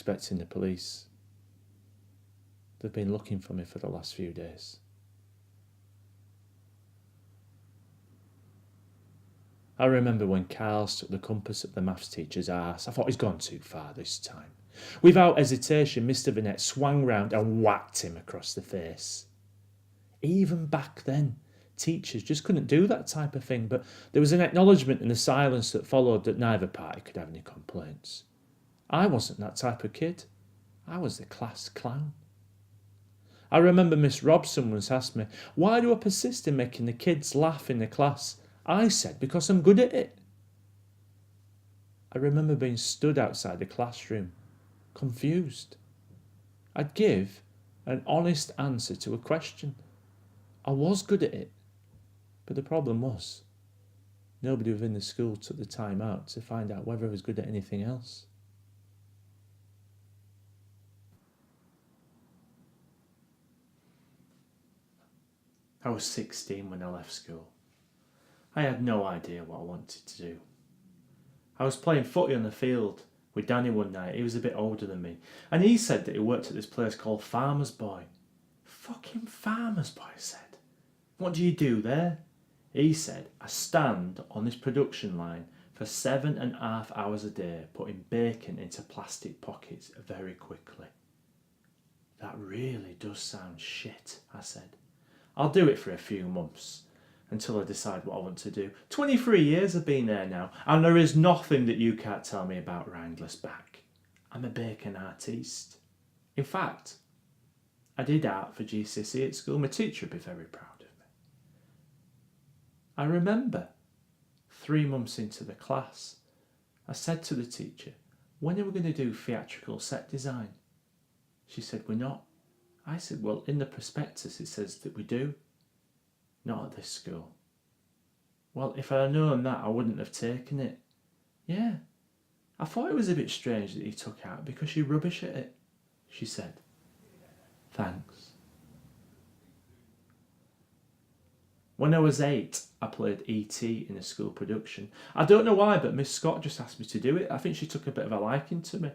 expecting the police. They've been looking for me for the last few days. I remember when Carl stuck the compass up the maths teacher's arse. I thought he's gone too far this time. Without hesitation, Mr. Burnett swung round and whacked him across the face. Even back then, teachers just couldn't do that type of thing, but there was an acknowledgement in the silence that followed that neither party could have any complaints. I wasn't that type of kid. I was the class clown. I remember Miss Robson once asked me, why do I persist in making the kids laugh in the class? I said, because I'm good at it. I remember being stood outside the classroom, confused. I'd give an honest answer to a question. I was good at it, but the problem was nobody within the school took the time out to find out whether I was good at anything else. I was 16 when I left school. I had no idea what I wanted to do. I was playing footy on the field with Danny one night. He was a bit older than me, and he said that he worked at this place called Farmer's Boy. Fucking Farmer's Boy, I said. What do you do there? He said, I stand on this production line for 7.5 hours a day, putting bacon into plastic pockets very quickly. That really does sound shit, I said. I'll do it for a few months until I decide what I want to do. 23 years I've been there now, and there is nothing that you can't tell me about Wrangler's back. I'm a bacon artiste. In fact, I did art for GCSE at school. My teacher would be very proud of me. I remember 3 months into the class, I said to the teacher, when are we going to do theatrical set design? She said, we're not. I said, well, in the prospectus it says that we do. Not at this school. Well, if I had known that, I wouldn't have taken it. Yeah, I thought it was a bit strange that you took out because you're rubbish at it, she said. Thanks. When I was 8, I played E.T. in a school production. I don't know why, but Miss Scott just asked me to do it. I think she took a bit of a liking to me.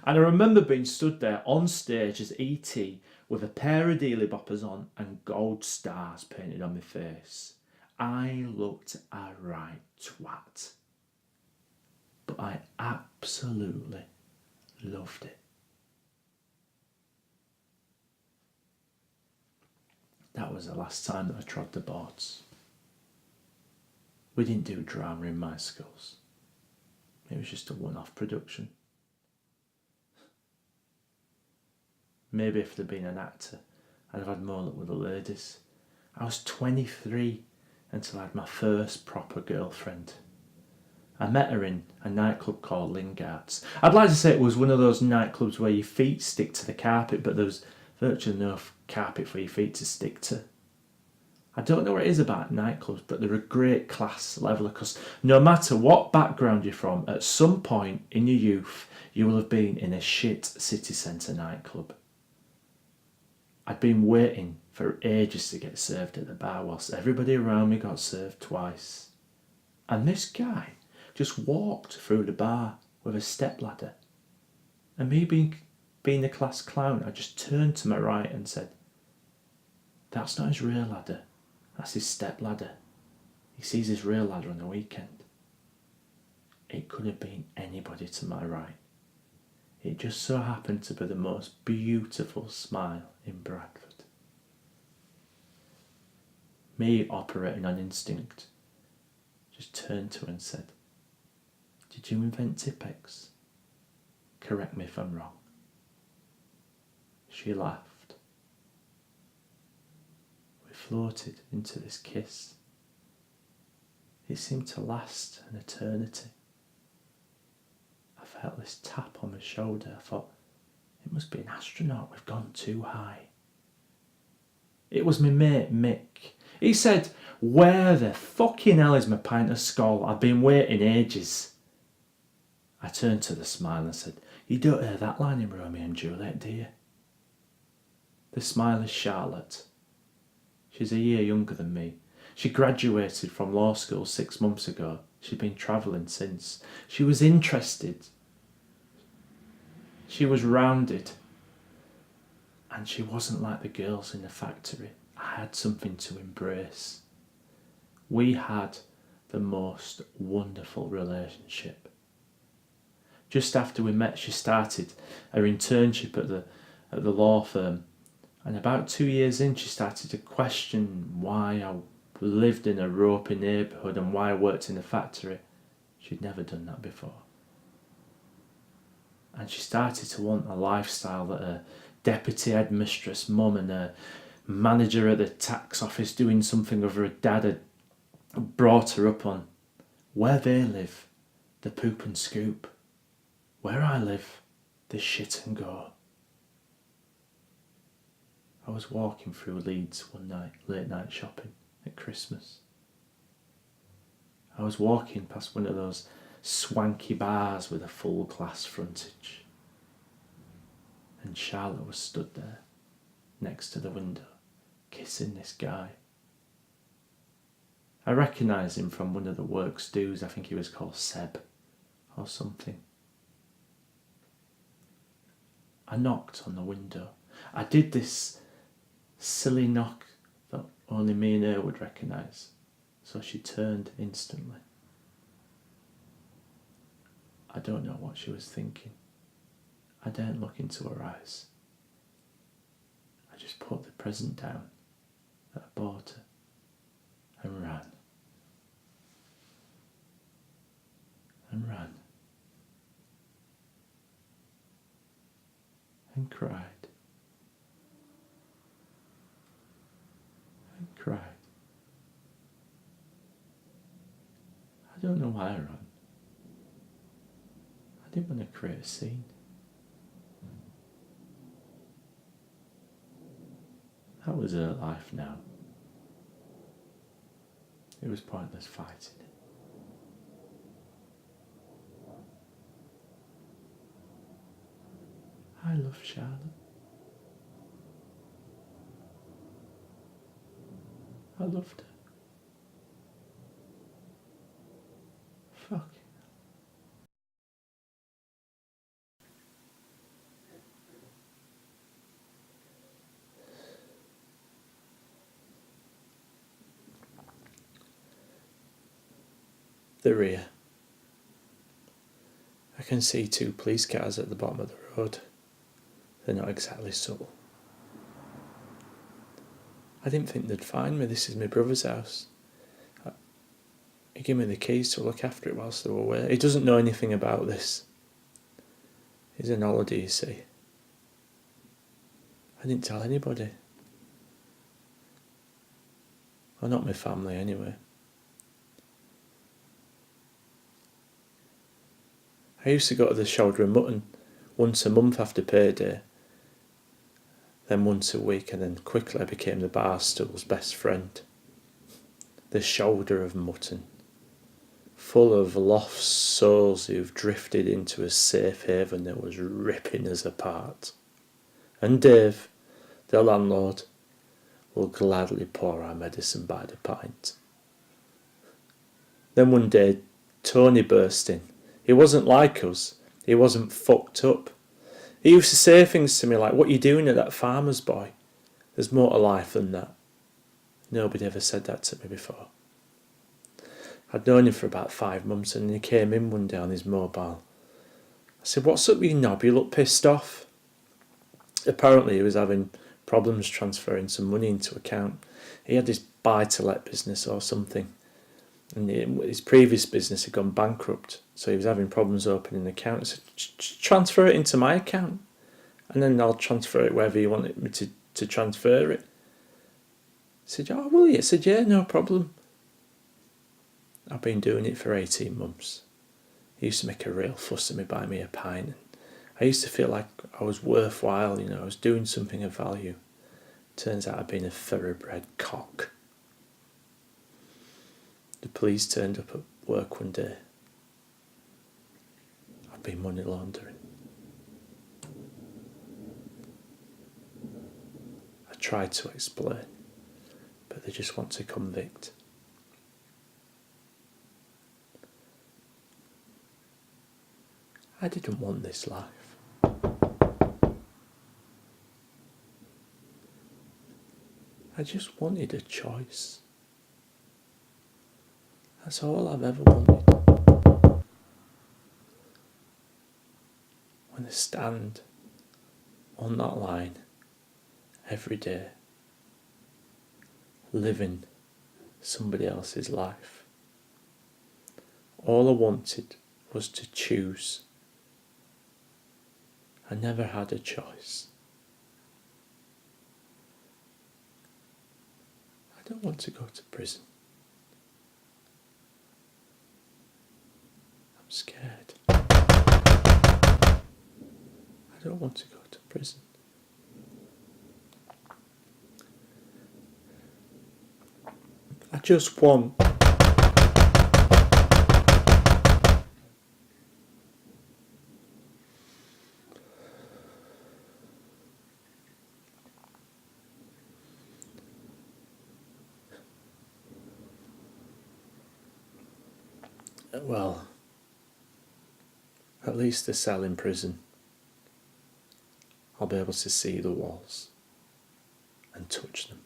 And I remember being stood there on stage as E.T. with a pair of dealy boppers on and gold stars painted on my face. I looked a right twat. But I absolutely loved it. That was the last time that I trod the boards. We didn't do drama in my schools. It was just a one-off production. Maybe if there'd been an actor, I'd have had more luck with the ladies. I was 23 until I had my first proper girlfriend. I met her in a nightclub called Lingard's. I'd like to say it was one of those nightclubs where your feet stick to the carpet, but there was virtually no carpet for your feet to stick to. I don't know what it is about nightclubs, but they're a great class leveller because no matter what background you're from, at some point in your youth, you will have been in a shit city centre nightclub. I'd been waiting for ages to get served at the bar whilst everybody around me got served twice. And this guy just walked through the bar with a stepladder. And me being the class clown, I just turned to my right and said, that's not his real ladder, that's his stepladder. He sees his real ladder on the weekend. It could have been anybody to my right. It just so happened to be the most beautiful smile in Bradford. Me operating on instinct, just turned to her and said, did you invent Tipex? Correct me if I'm wrong. She laughed. We floated into this kiss. It seemed to last an eternity. I felt this tap on my shoulder. I thought, it must be an astronaut, we've gone too high. It was my mate Mick. He said, where the fucking hell is my pint of Skol? I've been waiting ages. I turned to the smile and said, you don't hear that line in Romeo and Juliet, do you? The smile is Charlotte. She's a year younger than me. She graduated from law school 6 months ago. She'd been travelling since. She was interested. She was rounded, and she wasn't like the girls in the factory. I had something to embrace. We had the most wonderful relationship. Just after we met, she started her internship at the law firm, and about 2 years in, she started to question why I lived in a ropey neighbourhood and why I worked in a factory. She'd never done that before. And she started to want a lifestyle that her deputy headmistress mum and her manager at the tax office doing something with her dad had brought her up on. Where they live, the poop and scoop. Where I live, the shit and go. I was walking through Leeds one night, late night shopping at Christmas. I was walking past one of those swanky bars with a full glass frontage. And Charlotte was stood there, next to the window, kissing this guy. I recognised him from one of the works dues. I think he was called Seb or something. I knocked on the window. I did this silly knock that only me and her would recognise. So she turned instantly. I don't know what she was thinking. I daren't look into her eyes. I just put the present down that I bought her and ran. And ran. And cried. And cried. I don't know why I ran. I didn't want to create a scene. That was her life now. It was pointless fighting it. I love Charlotte. I loved her. Fuck. The rear. I can see 2 police cars at the bottom of the road. They're not exactly subtle. I didn't think they'd find me. This is my brother's house. He gave me the keys to look after it whilst they were away. He doesn't know anything about this. He's on holiday, you see. I didn't tell anybody. Well, not my family anyway. I used to go to the shoulder of mutton once a month after payday, then once a week, and then quickly I became the bar stool's best friend. The shoulder of mutton, full of lost souls who've drifted into a safe haven that was ripping us apart. And Dave, the landlord, will gladly pour our medicine by the pint. Then one day, Tony burst in. He wasn't like us. He wasn't fucked up. He used to say things to me like, "What are you doing at that farmer's boy? There's more to life than that." Nobody ever said that to me before. I'd known him for about 5 months, and he came in one day on his mobile. I said, "What's up, you knob? You look pissed off." Apparently he was having problems transferring some money into account. He had this buy-to-let business or something, and his previous business had gone bankrupt, so he was having problems opening an account. I said, "Transfer it into my account, and then I'll transfer it wherever you want me to transfer it." He said, "Oh, will you?" I said, "Yeah, no problem." I've been doing it for 18 months. He used to make a real fuss of me, buy me a pint. I used to feel like I was worthwhile, I was doing something of value. Turns out I've been a thoroughbred cock. The police turned up at work one day. I've been money laundering. I tried to explain, but they just want to convict. I didn't want this life. I just wanted a choice. That's all I've ever wanted. When I stand on that line every day, living somebody else's life, all I wanted was to choose. I never had a choice. I don't want to go to prison. I'm scared. I don't want to go to prison. I just want well, at least a cell in prison. I'll be able to see the walls and touch them.